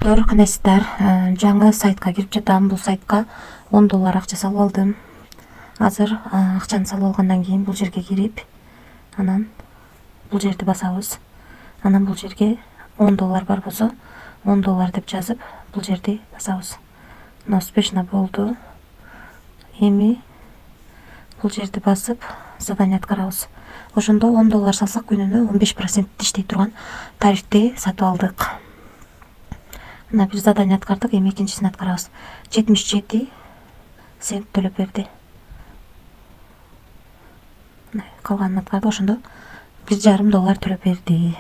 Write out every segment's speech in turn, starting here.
достор, кандайсыздар? Жаңы сайтка кирип жатам. Бул сайтка $10 акча салып алдым. Азыр акчаны салып алгандан кийин бул жерге кирип, анан бул жерди басабыз. Анан бул жерге $10 бар болсо, $10 деп жазып, бул жерди басабыз. Мына успешно болду. Эми бул жерди басып, задание аткарабыз. Ошондо $10 салсак күнүнө 15% иштей турган тарифти сатып алдык. Мына бир задание аткардык, эми экинчисин аткарабыз. 77 цент төлөп берди. Калганын аткарды, ошондо $1,5 төлөп берди.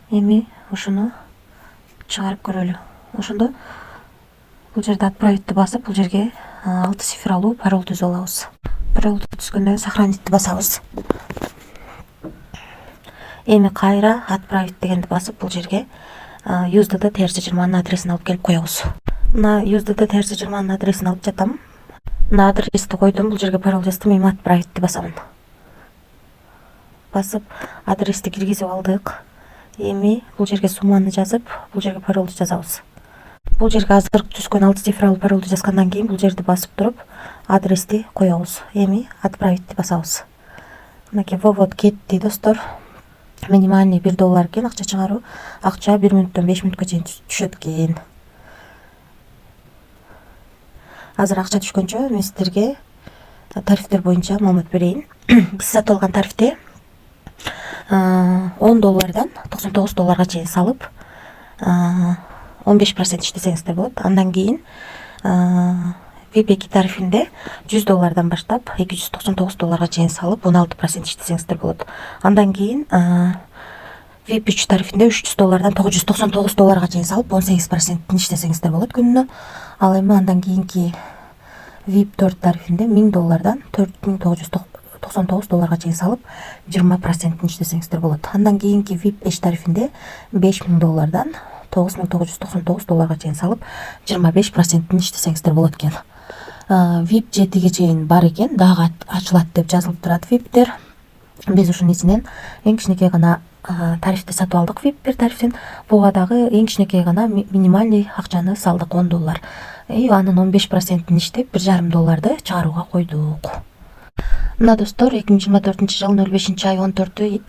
Эми ушуну чыгарып көрөлү. Ошондо бул жерде отправитти басып, бул жерге 6 цифрлуу пароль түзүп алабыз. Паролду түзгөндөн сохранитти басабыз. Эми кайра отправить дегенди басып, бул жерге USDT TRC20 адресин алып келип коебуз. Мына USDT TRC20 адресин алып жатам. Мына адрести койдум, бул жерге пароль жаздым, эми отправитти басамын. Басып, адрести киргизип алдык. Эми бул жерге сумманы жазып, бул жерге паролду жазабыз. Бул жерге азыр түзгөн 6 цифрлуу паролду жазгандан кийин бул жерди басып туруп, адрести коебуз. Эми отправитти басабыз. Мынакей вывод кетти, достор. Минимальный $1 экен акча чыгаруу. Акча 1 мүнөттөн 5 мүнөткө чейин түшөт экен. Азыр акча түшкөнчө мен сиздерге тарифтер боюнча маалымат берейин. Биз сатып алган тарифте $10 $99 чейин салып, 15% иштесеңиздер болот. Андан кийин VIP тарифинде $100 баштап $299 чейин салып, 16% иштесеңиздер болот. Андан кийин VIP 3 тарифинде $300 $999 чейин салып, 18% иштесеңиздер болот күнүнө. Ал эми андан кийинки VIP 4 тарифинде $1000 $4999 чейин салып, 20% иштесеңиздер болот. Андан кийинки VIP 5 тарифинде $5000 $9999 чейин салып, 25% иштесеңиздер болот экен. VIP 7-ге чейин бар экен, дагы ачылат деп жазылып турат VIP'тер. Биз ушунун ичинен эң кичинекей гана тарифти сатып алдык. VIP 1 тарифтен буга дагы эң кичинекей гана минимальный акчаны салдык, $10. Анын 15% иштеп, $1,5 чыгарууга койдук. Мына достор, 2024 жылдын 05-ай 14-й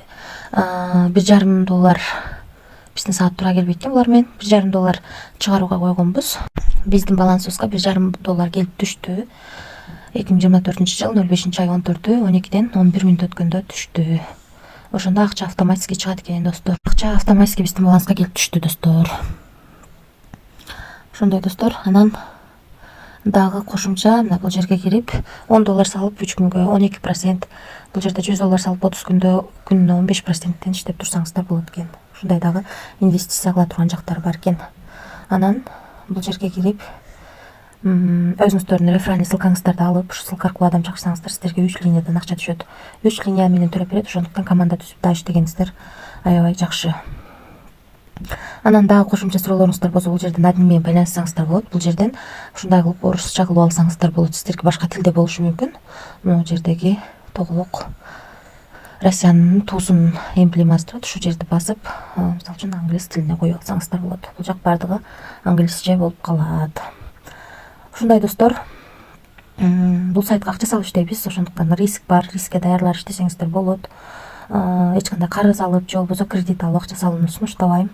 $1,5 биздин саат туура келбейт экен. Булар менен $1,5 чыгарууга койгонбуз. Биздин балансыбызга $1,5 келип түштү. 2024 жылдын 05-ай 14-й 12-ден 11 мүнөт өткөндө түштү. Ошондо акча автоматически чыгат экен, достор. Акча автоматически биздин баланска келип түштү, достор. Ошондой, достор. Анан дагы кошумча мына бул жерге кирип, $10 салып 3 күнгө 12%, бул жерде $100 салып 30 күндө күнүнө 15% иштеп турсаңыздар болот экен. Ушундай дагы инвестиция кыла турган жактар бар экен. Анан бул жерге кирип, өзүңүздөрдүн реферальный ссылкаңыздарды алып, ушу ссылка аркылуу адам чакырсаңыздар, сиздерге 3 линиядан акча түшөт. 3 линия менен төлөп берет, ошондуктан команда түзүп да иштегенсиздер аябай жакшы. Анан дагы кошумча суроолоруңуздар болсо, бул жерден админ менен байланышсаңыздар болот. Бул жерден ушундай кылып орусча кылып алсаңыздар болот. Сиздерге башка тилде болушу мүмкүн. Могу жердеги тоголок Россиянын туусунун эмблемасы турат. Ушу жерди басып, мисалы үчүн англис тилине коюп алсаңыздар болот. Бул жак бардыгы англисче болуп калат. Ушундай, достор. Бул сайтка акча салып иштейбиз, ошондуктан риск бар, рискке даярдалып иштесеңиздер болот. Эч кандай карыз алып, же болбосо кредит алып акча салууну сунуштабайм.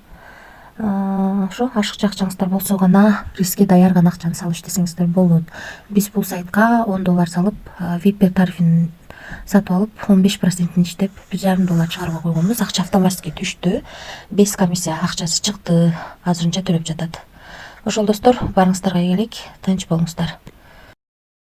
Ошо ашыкча акчаңыздар болсо гана рискке даяр гана акчаны салып иштесеңиздер болот. Биз бул сайтка $10 салып, VIP тарифин сатып алып, 15% иштеп, $1,5 чыгарууга койгонбуз. Акча автоматически түштү. Без комиссия акчасы чыкты. Азырынча төлөп жатат. Ошол, достор, барыңыздарга ийгилик, тынч болуңуздар.